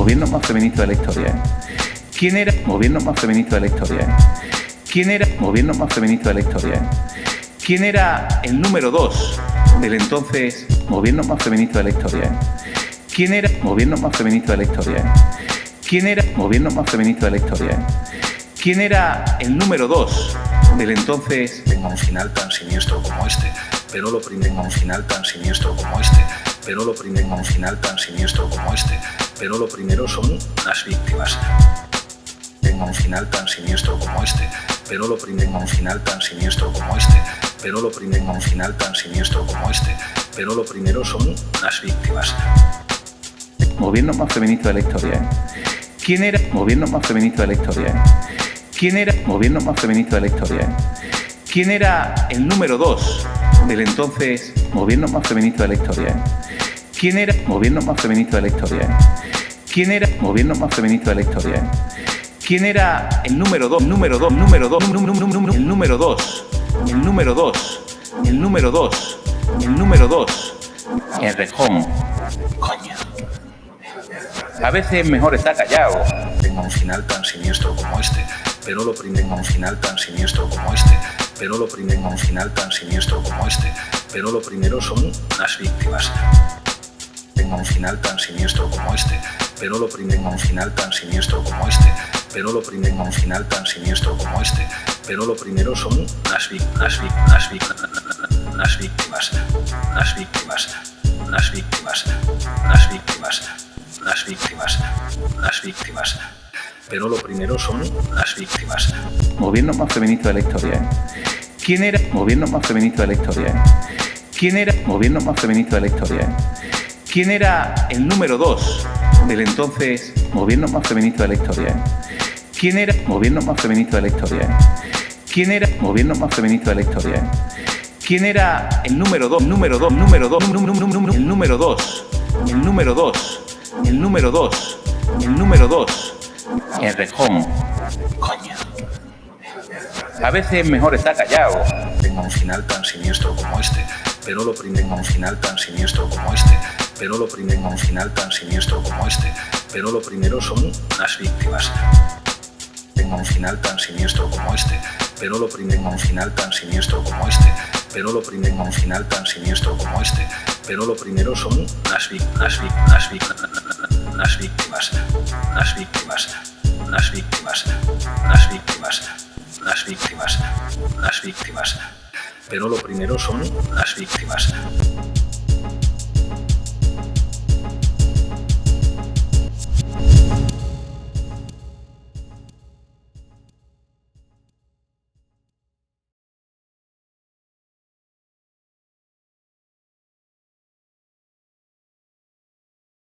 gobierno más feminista de la historia? ¿Quién era el gobierno más feminista de la historia? ¿Quién era el gobierno más feminista de la historia? ¿Quién era el número 2 del entonces gobierno más feminista de la historia? ¿Quién era el gobierno más feminista de la historia? ¿Quién era el gobierno más feminista de la historia? ¿Quién era el número 2 del entonces? Tenga un final tan siniestro como este, pero lo primero un final tan siniestro como este, pero lo primero un final tan siniestro como este, pero lo primero son las víctimas. Tenga un final tan siniestro como este, pero lo primero un final tan siniestro como este, pero lo primero un final tan siniestro como este, pero lo primero son las víctimas. Gobierno más feminista de la historia. ¿Quién era el gobierno más feminista de la historia? ¿Quién era el gobierno más feminista de la historia? ¿Quién era el número 2 del entonces gobierno más feminista de la historia? ¿Quién era el gobierno más feminista de la historia? ¿Quién era el gobierno más feminista de la historia? ¿Quién era el número 2? Número 2, número 2, el número 2, el número 2, el número 2, el número 2. El Rejón. Coño. A veces es mejor estar callado. Tenga un final tan siniestro como este, pero lo primero un final tan siniestro como este, pero lo primero un final tan siniestro como este, pero lo primero son las víctimas. Tenga un final tan siniestro como este, pero lo primero un final tan siniestro como este, pero lo primero un final tan siniestro como este, pero lo primero son las víctimas, las víctimas, las víctimas, las víctimas, las víctimas, las víctimas, las víctimas, las víctimas, pero lo primero son las víctimas. Gobierno más feminista de la historia. ¿Quién era el gobierno más feminista de la historia? ¿Quién era el gobierno más feminista de la historia? ¿Quién era el número 2 del entonces gobierno más feminista de la historia? ¿Quién era el gobierno más feminista de la historia? ¿Quién era el gobierno más feminista de la historia? ¿Quién era el número 2? Número 2, número 2, el número 2, el número 2, el número 2, el número 2. El Rejón. Coño. A veces es mejor estar callado. Tenga un final tan siniestro como este, pero lo primero un final tan siniestro como este, pero lo primero un final tan siniestro como este, pero lo primero son las víctimas. Tenga un final tan siniestro como este, pero lo primero un final tan siniestro como este, pero lo primero un final tan siniestro como este, pero lo primero son las víctimas, las víctimas, las víctimas, las víctimas, las víctimas, las víctimas, las víctimas, las víctimas, pero lo primero son las víctimas.